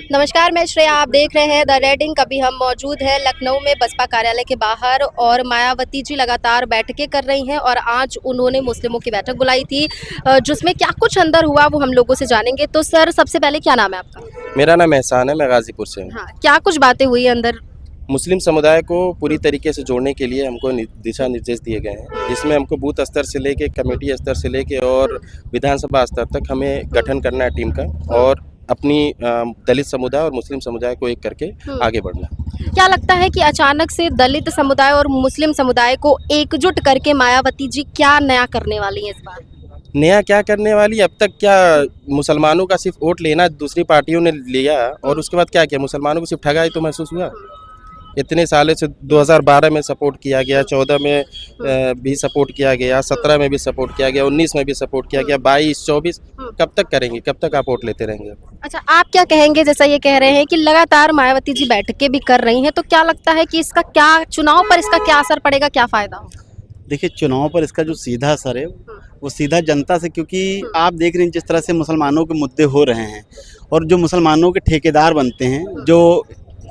नमस्कार, मैं श्रेया। आप देख रहे हैं द रेड इंक। अभी हम मौजूद हैं लखनऊ में बसपा कार्यालय के बाहर और मायावती जी लगातार बैठकें कर रही हैं और आज उन्होंने मुस्लिमों की बैठक बुलाई थी जिसमें क्या कुछ अंदर हुआ वो हम लोगों से जानेंगे। तो सर, सबसे पहले क्या नाम है आपका? मेरा नाम एहसान है, मैं गाजीपुर से हूँ। हाँ, क्या कुछ बातें हुई अंदर? मुस्लिम समुदाय को पूरी तरीके से जोड़ने के लिए हमको दिशा निर्देश दिए गए हैं, जिसमें हमको बूथ स्तर से लेके कमेटी स्तर से लेके और विधानसभा स्तर तक हमें गठन करना है टीम का और अपनी दलित समुदाय और मुस्लिम समुदाय को एक करके आगे बढ़ना। क्या लगता है कि अचानक से दलित समुदाय और मुस्लिम समुदाय को एकजुट करके मायावती जी क्या नया करने वाली हैं इस बार? नया क्या करने वाली? अब तक क्या मुसलमानों का सिर्फ वोट लेना दूसरी पार्टियों ने लिया और उसके बाद क्या किया? मुसलमानों को सिर्फ ठगाई तो महसूस हुआ। इतने सालों से 2012 में सपोर्ट किया गया, 14 में भी सपोर्ट किया गया, 17 में भी सपोर्ट किया गया, 19 में भी सपोर्ट किया गया, 22, 24 कब तक करेंगे? कब तक आप वोट लेते रहेंगे? अच्छा, आप क्या कहेंगे? जैसा ये कह रहे हैं कि लगातार मायावती जी बैठकें भी कर रही हैं, तो क्या लगता है कि इसका क्या चुनाव पर इसका क्या असर पड़ेगा, क्या फायदा होगा? देखिए, चुनाव पर इसका जो सीधा असर है वो सीधा जनता से, क्योंकि आप देख रहे हैं जिस तरह से मुसलमानों के मुद्दे हो रहे हैं और जो मुसलमानों के ठेकेदार बनते हैं, जो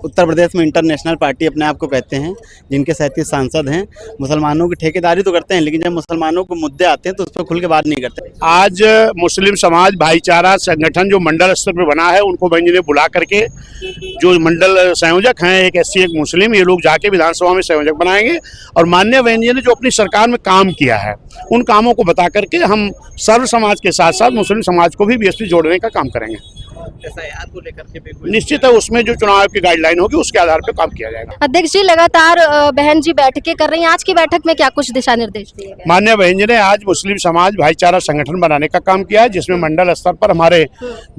उत्तर प्रदेश में इंटरनेशनल पार्टी अपने आप को कहते हैं, जिनके 37 सांसद हैं, मुसलमानों की ठेकेदारी तो करते हैं, लेकिन जब मुसलमानों को मुद्दे आते हैं तो उस पर खुल के बात नहीं करते। आज मुस्लिम समाज भाईचारा संगठन जो मंडल स्तर पर बना है, उनको बहन जी ने बुला करके जो मंडल संयोजक हैं, एक एससी एक मुस्लिम, ये लोग जाके विधानसभा में संयोजक बनाएंगे और माननीय बहन जी ने जो अपनी सरकार में काम किया है उन कामों को बता करके हम सर्व समाज के साथ साथ मुस्लिम समाज को भी बीएसपी जोड़ने का काम करेंगे। एसआईआर को लेकर के निश्चित है, उसमें जो चुनाव की गाइडलाइन होगी उसके आधार पर काम किया जाएगा। अध्यक्ष जी, लगातार बहन जी बैठकें कर रही हैं, आज की बैठक में क्या कुछ दिशा निर्देश दिए गए? माननीय बहन जी ने आज मुस्लिम समाज भाईचारा संगठन बनाने का काम किया है, जिसमें मंडल स्तर पर हमारे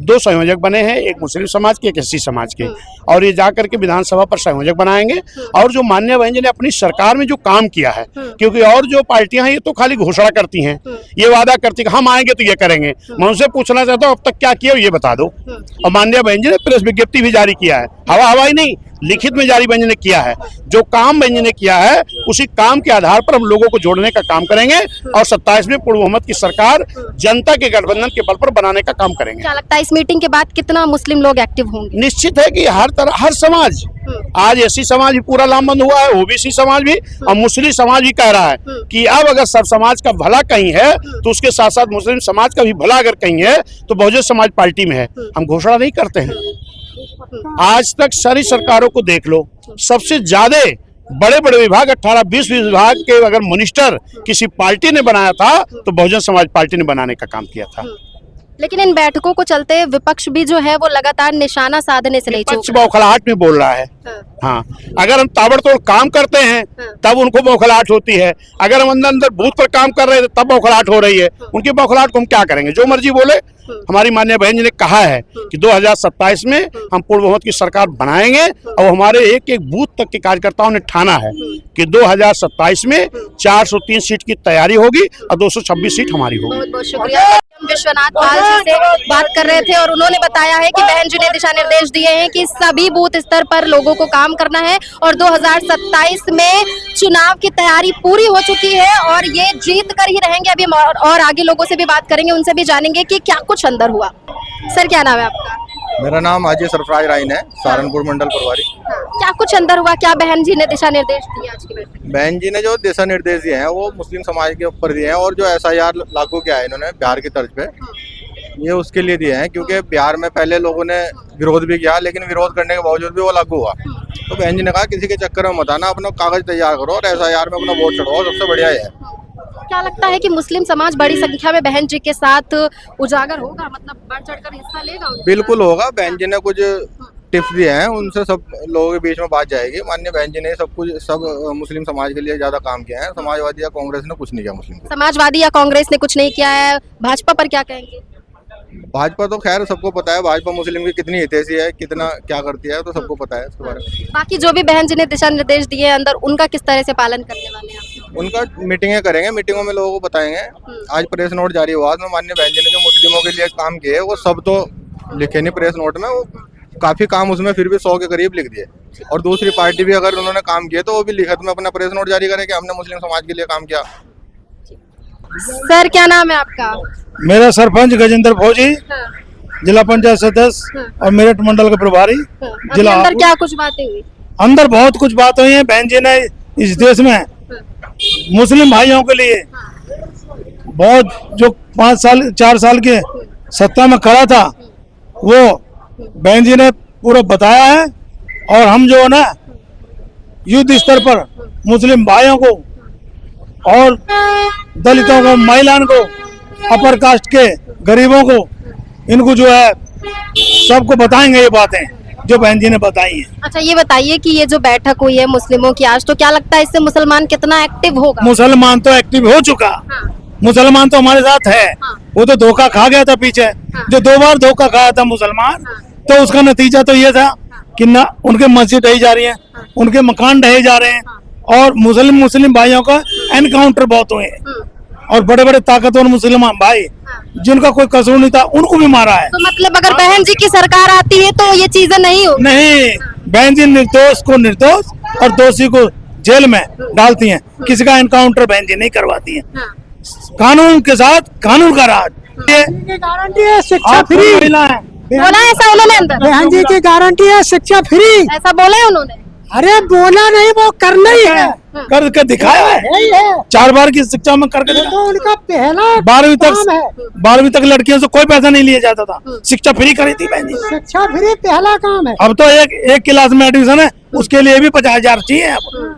2 संयोजक बने हैं, एक मुस्लिम समाज के, एक एससी समाज के, और ये जाकर के विधानसभा पर संयोजक बनाएंगे। और जो माननीय बहन जी ने अपनी सरकार में जो काम किया है, क्योंकि और जो पार्टियां हैं ये तो खाली घोषणा करती हैं, ये वादा करती है हम आएंगे तो ये करेंगे। मैं उनसे पूछना चाहता हूँ अब तक क्या किया ये बता दो। और माननीय बहन जी ने प्रेस विज्ञप्ति भी जारी किया है, हवाई नहीं, लिखित में जारी बहन जी ने किया है। जो काम बहन जी ने किया है उसी काम के आधार पर हम लोगों को जोड़ने का काम करेंगे और 27 में पूर्ण बहुमत की सरकार जनता के गठबंधन के बल पर बनाने का काम करेंगे। क्या लगता है इस मीटिंग के बाद कितना मुस्लिम लोग एक्टिव होंगे? निश्चित है कि हर समाज, आज एससी समाज भी पूरा लामबंद हुआ है, ओबीसी समाज भी और मुस्लिम समाज भी कह रहा है कि अब अगर सब समाज का भला कहीं है तो उसके साथ साथ मुस्लिम समाज का भी भला अगर कहीं है तो बहुजन समाज पार्टी में है। हम घोषणा नहीं करते हैं। आज तक सारी सरकारों को देख लो, सबसे ज्यादा बड़े बड़े विभाग 18-20 विभाग के अगर मिनिस्टर किसी पार्टी ने बनाया था तो बहुजन समाज पार्टी ने बनाने का काम किया था। लेकिन इन बैठकों को चलते विपक्ष भी जो है वो लगातार निशाना साधने से नहीं चूक विपक्ष बौखलाहट में बोल रहा है। हाँ, अगर हम ताबड़तोड़ काम करते हैं तब उनको बौखलाहट होती है, अगर हम अंदर अंदर बूथ पर काम कर रहे हैं तब बौखलाहट हो रही है। उनकी बौखलाहट को हम क्या करेंगे? जो मर्जी बोले। हमारी माननीय बहन जी ने कहा है कि 2027 में हम पूर्ण बहुमत की सरकार बनाएंगे और हमारे एक एक बूथ तक के कार्यकर्ताओं ने ठाना है कि 2027 में 403 सीट की तैयारी होगी और 226 सीट हमारी होगी। बहुत बहुत शुक्रिया। विश्वनाथ पाल जी से बात कर रहे थे और उन्होंने बताया है कि बहन जी ने दिशा निर्देश दिए हैं कि सभी बूथ स्तर पर लोगों को काम करना है और 2027 में चुनाव की तैयारी पूरी हो चुकी है और ये जीत कर ही रहेंगे। अभी और आगे लोगों से भी बात करेंगे, उनसे भी जानेंगे कि क्या कुछ अंदर हुआ। सर, क्या नाम है आपका? मेरा नाम हाजी सरफराज राइन है, सहारनपुर मंडल प्रभारी। क्या कुछ अंदर हुआ? क्या बहन जी ने दिशा निर्देश दिए आज की बैठक में? बहन जी ने जो दिशा निर्देश दिए हैं वो मुस्लिम समाज के ऊपर दिए हैं और जो एसआईआर लागू किया है इन्होंने बिहार की तर्ज पे, ये उसके लिए दिए हैं, क्योंकि बिहार में पहले लोगों ने विरोध भी किया, लेकिन विरोध करने के बावजूद भी वो लागू हुआ। तो बहन जी ने कहा किसी के चक्कर में मत आना, अपना कागज तैयार करो और एसआईआर में अपना वोट चढ़ाओ, सबसे बढ़िया है। क्या लगता है कि मुस्लिम समाज बड़ी संख्या में बहन जी के साथ उजागर होगा, मतलब बढ़ चढ़कर हिस्सा लेगा? बिल्कुल होगा। बहन जी ने कुछ टिप्स दिए हैं, उनसे सब लोगों के बीच में बात जाएगी। माननीय बहन जी ने सब मुस्लिम समाज के लिए ज्यादा काम किया है। समाजवादी या कांग्रेस ने कुछ नहीं किया मुस्लिम को। समाजवादी या कांग्रेस ने कुछ नहीं किया है, भाजपा पर क्या कहेंगे? भाजपा तो खैर सबको पता है, भाजपा मुस्लिम की कितनी हितैषी है, कितना क्या करती है, तो सबको पता है इसके बारे में। बाकी जो भी बहन जी ने दिशा निर्देश दिए अंदर, उनका किस तरह से पालन करने वाले हैं आप? उनका मीटिंगें करेंगे, मीटिंगों में लोगों को बताएंगे। आज प्रेस नोट जारी हुआ तो माननीय बहन जी ने जो मुस्लिमों के लिए काम किए वो सब तो लिखे नहीं प्रेस नोट में, वो काफी काम उसमें फिर भी 100 के करीब लिख दिए। और दूसरी पार्टी भी अगर उन्होंने काम किए तो वो भी लिखित में अपना प्रेस नोट जारी करे कि हमने मुस्लिम समाज के लिए काम किया। सर, क्या नाम है आपका? मेरा सरपंच गजेंद्र फौजी। जिला पंचायत सदस्य और मेरठ मंडल के प्रभारी अभी जिला अंदर क्या कुछ बातें हुई? अंदर बहुत कुछ बात हुई है। बहन जी ने इस देश में मुस्लिम भाइयों के लिए बहुत जो 4 साल के सत्ता में खड़ा था वो बहन जी ने पूरा बताया है। और हम जो है ना युद्ध स्तर पर मुस्लिम भाइयों को और दलितों को, महिलाओं को, अपर कास्ट के गरीबों को, इनको जो है सबको बताएंगे ये बातें जो बहन जी ने बताई हैं। अच्छा ये बताइए कि ये जो बैठक हुई है मुस्लिमों की आज, तो क्या लगता है इससे मुसलमान कितना एक्टिव होगा? मुसलमान तो एक्टिव हो चुका, मुसलमान तो हमारे साथ है। वो तो धोखा खा गया था पीछे, जो 2 बार धोखा खाया था मुसलमान, तो उसका नतीजा तो ये था कि ना उनके मस्जिद ढही जा रही है, उनके मकान ढहे जा रहे हैं, और मुस्लिम भाइयों का एनकाउंटर बहुत हुए हैं, और बड़े बड़े ताकतवर मुसलमान भाई जिनका कोई कसूर नहीं था उनको भी मारा है। तो मतलब अगर बहन जी की सरकार आती है तो ये चीजें नहीं होगी? नहीं, बहन जी निर्दोष को निर्दोष और दोषी को जेल में डालती हैं, किसी का एनकाउंटर बहन जी नहीं करवाती हैं। कानून के साथ कानून का राज। ये गारंटी है शिक्षा फ्री। बोला ऐसा उन्होंने अंदर? बहन जी की गारंटी है शिक्षा फ्री। ऐसा बोला है उन्होंने? अरे बोला नहीं, वो करना ही है, करके दिखाया है। यही है 4 बार की शिक्षा में करके वो तो उनका पहला 12वीं काम है। तक 12वीं तक लड़कियों से कोई पैसा नहीं लिया जाता था, शिक्षा फ्री करी थी बहन जी। शिक्षा फ्री पहला काम है। अब तो एक क्लास में एडमिशन है, उसके लिए भी 50,000 चाहिए अब।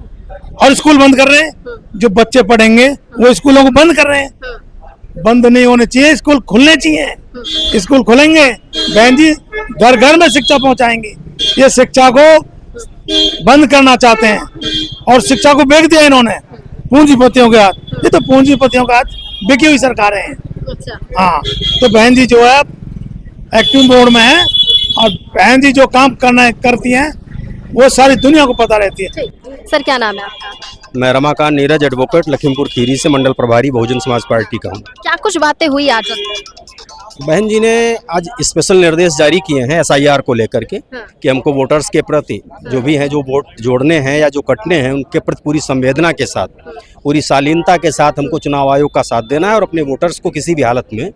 और स्कूल बंद कर रहे हैं, जो बच्चे पढ़ेंगे वो स्कूलों को बंद कर रहे हैं। बंद नहीं होने चाहिए, स्कूल खुलने चाहिए। स्कूल खुलेंगे, बहन जी घर घर में शिक्षा पहुंचाएंगी। ये शिक्षा को बंद करना चाहते हैं और शिक्षा को बेच दिया इन्होंने पूंजीपतियों के हाथ। ये तो पूंजीपतियों के हाथ बिकी हुई सरकारें हैं। अच्छा हाँ, तो बहन जी जो है एक्टिव बोर्ड में है, और बहन जी जो काम करती हैं वो सारी दुनिया को पता रहती है। सर क्या नाम है आपका? मैं रमाकांत नीरज एडवोकेट लखीमपुर खीरी से मंडल प्रभारी बहुजन समाज पार्टी का हूँ। क्या कुछ बातें हुई आज अंदर? बहन जी ने आज स्पेशल निर्देश जारी किए हैं SIR को लेकर के कि हमको वोटर्स के प्रति जो भी हैं, जो वोट जोड़ने हैं या जो कटने हैं, उनके प्रति पूरी संवेदना के साथ, पूरी शालीनता के साथ हमको चुनाव आयोग का साथ देना है और अपने वोटर्स को किसी भी हालत में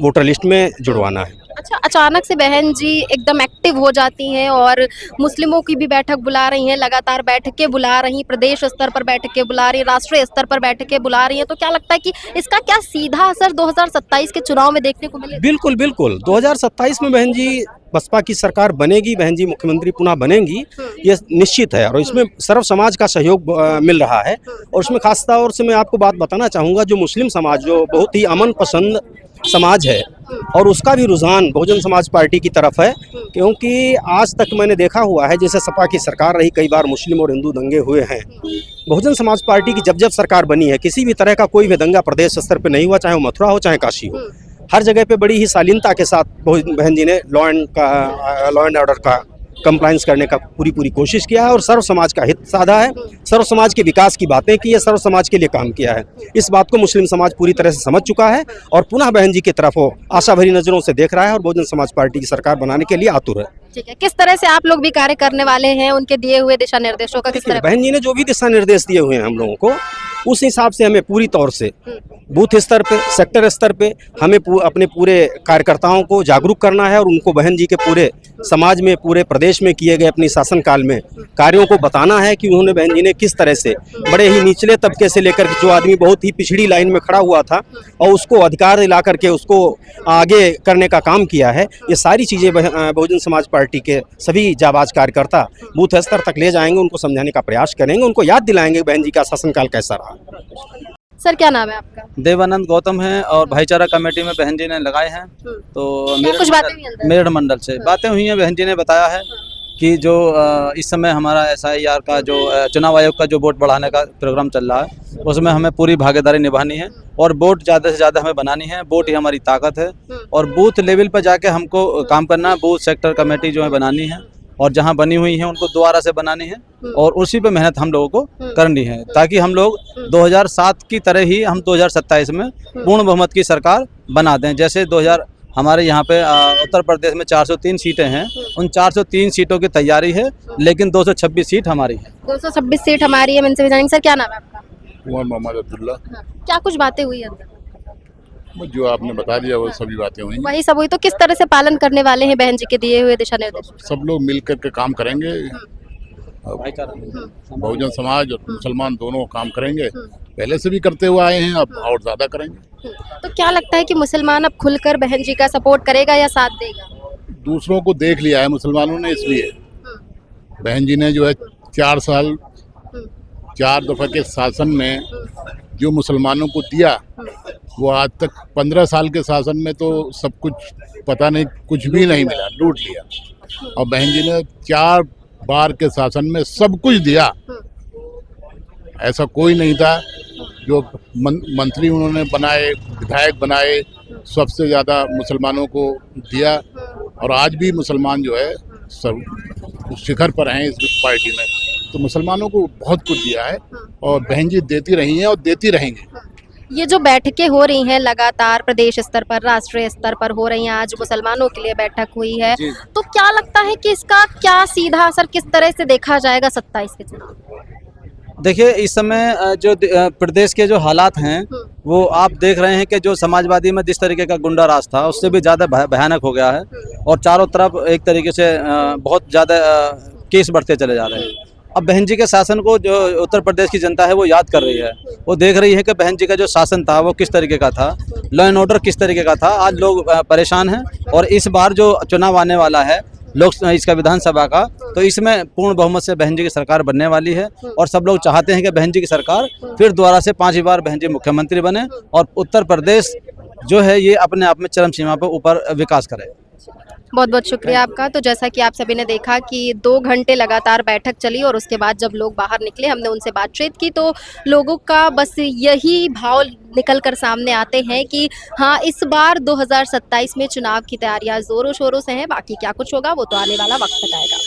वोटर लिस्ट में जुड़वाना है। अच्छा, अचानक से बहन जी एकदम एक्टिव हो जाती हैं और मुस्लिमों की भी बैठक बुला रही हैं, लगातार बैठकें बुला रही, प्रदेश स्तर पर बैठकें बुला रही, राष्ट्रीय स्तर पर बैठकें बुला रही हैं, तो क्या लगता है कि इसका क्या सीधा असर 2027 के चुनाव में देखने को मिलेगा? बिल्कुल बिल्कुल, 2027 में बहन जी बसपा की सरकार बनेगी, बहन जी मुख्यमंत्री पुनः बनेंगी, ये निश्चित है। और इसमें सर्व समाज का सहयोग मिल रहा है। और उसमें खास तौर से मैं आपको बात बताना चाहूँगा, जो मुस्लिम समाज जो बहुत ही अमन पसंद समाज है और उसका भी रुझान बहुजन समाज पार्टी की तरफ है, क्योंकि आज तक मैंने देखा हुआ है जैसे सपा की सरकार रही, कई बार मुस्लिम और हिंदू दंगे हुए हैं। बहुजन समाज पार्टी की जब सरकार बनी है, किसी भी तरह का कोई भी दंगा प्रदेश स्तर पर नहीं हुआ, चाहे वो मथुरा हो चाहे काशी हो। हर जगह पे बड़ी ही शालीनता के साथ बहन जी ने लॉ एंड ऑर्डर का कंप्लायंस करने का पूरी कोशिश किया है और सर्व समाज का हित साधा है, सर्व समाज के विकास की बातें की है, सर्व समाज के लिए काम किया है। इस बात को मुस्लिम समाज पूरी तरह से समझ चुका है और पुनः बहन जी की तरफ वो आशा भरी नजरों से देख रहा है और बहुजन समाज पार्टी की सरकार बनाने के लिए आतुर है। ठीक है, किस तरह से आप लोग भी कार्य करने वाले हैं, उनके दिए हुए दिशा निर्देशों का किस तरह? बहन जी ने जो भी दिशा निर्देश दिए हुए हैं हम लोगों को, उस हिसाब से हमें पूरी तौर से बूथ स्तर पे, सेक्टर स्तर पे हमें अपने पूरे कार्यकर्ताओं को जागरूक करना है और उनको बहन जी के पूरे समाज में, पूरे प्रदेश में किए गए अपनी शासनकाल में कार्यों को बताना है कि उन्होंने बहन जी ने किस तरह से बड़े ही निचले तबके से लेकर जो आदमी बहुत ही पिछड़ी लाइन में खड़ा हुआ था और उसको अधिकार दिला करके उसको आगे करने का काम किया है। ये सारी चीज़ें बहुजन समाज पार्टी के सभी जाबाज कार्यकर्ता बूथ स्तर तक ले जाएंगे, उनको समझाने का प्रयास करेंगे, उनको याद दिलाएंगे बहन जी का शासनकाल कैसा रहा। सर क्या नाम है आपका? देवानंद गौतम है और भाईचारा कमेटी में बहन जी ने लगाए हैं। तो कुछ बातें हुई अंदर? मेरठ मंडल से बातें हुई हैं। बहन जी ने बताया है कि जो इस समय हमारा SIR का जो चुनाव आयोग का जो वोट बढ़ाने का प्रोग्राम चल रहा है, उसमें हमें पूरी भागीदारी निभानी है और वोट ज़्यादा से ज़्यादा हमें बनानी है। वोट ही हमारी ताकत है और बूथ लेवल पर जाके हमको काम करना है। बूथ सेक्टर कमेटी जो है बनानी है और जहां बनी हुई है उनको दोबारा से बनानी है और उसी पे मेहनत हम लोगों को करनी है, ताकि हम लोग 2007 की तरह ही हम 2027 में पूर्ण बहुमत की सरकार बना दें। जैसे हमारे यहाँ पे उत्तर प्रदेश में 403 सीटें हैं, उन 403 सीटों की तैयारी है, लेकिन 226 सीट हमारी है। 226 सीट हमारी है। मैं इनसे भी जानेंगे, सर क्या नाम है आपका? मोहम्मद अब्दुल्ला। क्या कुछ बातें हुई अंदर? जो आपने बता दिया वो सभी बातें हुई। वही सब हुई, तो किस तरह से पालन करने वाले हैं बहन जी के दिए हुए दिशा निर्देश? सब लोग मिल करके काम करेंगे, बहुजन समाज और मुसलमान दोनों काम करेंगे, पहले से भी करते हुए आए हैं, अब और ज्यादा करेंगे। तो क्या लगता है कि मुसलमान अब खुलकर बहन जी का सपोर्ट करेगा या साथ देगा? दूसरों को देख लिया है मुसलमानों ने, इसलिए बहन जी ने जो है 4 साल 4 दफा के शासन में जो मुसलमानों को दिया, वो आज तक 15 साल के शासन में तो सब कुछ पता नहीं, कुछ भी नहीं मिला, लूट लिया। और बहन जी ने 4 बार के शासन में सब कुछ दिया, ऐसा कोई नहीं था। जो मंत्री उन्होंने बनाए, विधायक बनाए, सबसे ज़्यादा मुसलमानों को दिया। और आज भी मुसलमान जो है सब शिखर पर हैं इस पार्टी में, तो मुसलमानों को बहुत कुछ दिया है और बहन जी देती रही हैं और देती रहेंगी। ये जो बैठकें हो रही हैं लगातार प्रदेश स्तर पर, राष्ट्रीय स्तर पर हो रही हैं, आज मुसलमानों के लिए बैठक हुई है, तो क्या लगता है कि इसका क्या सीधा असर किस तरह से देखा जाएगा 27 के चुनाव? देखिए, इस समय जो प्रदेश के जो हालात हैं वो आप देख रहे हैं कि जो समाजवादी में जिस तरीके का गुंडा राज था उससे भी ज़्यादा भयानक हो गया है और चारों तरफ एक तरीके से बहुत ज़्यादा केस बढ़ते चले जा रहे हैं। अब बहन जी के शासन को जो उत्तर प्रदेश की जनता है वो याद कर रही है, वो देख रही है कि बहन जी का जो शासन था वो किस तरीके का था, लॉ एंड ऑर्डर किस तरीके का था। आज लोग परेशान हैं और इस बार जो चुनाव आने वाला है लोग इसका विधानसभा का, तो इसमें पूर्ण बहुमत से बहन जी की सरकार बनने वाली है और सब लोग चाहते हैं कि बहन जी की सरकार फिर दोबारा से 5वीं बार बहन जी मुख्यमंत्री बने और उत्तर प्रदेश जो है ये अपने आप में चरम सीमा पर ऊपर विकास करे। बहुत बहुत शुक्रिया आपका। तो जैसा कि आप सभी ने देखा कि 2 घंटे लगातार बैठक चली और उसके बाद जब लोग बाहर निकले, हमने उनसे बातचीत की, तो लोगों का बस यही भाव निकल कर सामने आते हैं कि हाँ, इस बार 2027 में चुनाव की तैयारियां जोरों शोरों से हैं। बाकी क्या कुछ होगा वो तो आने वाला वक्त बताएगा।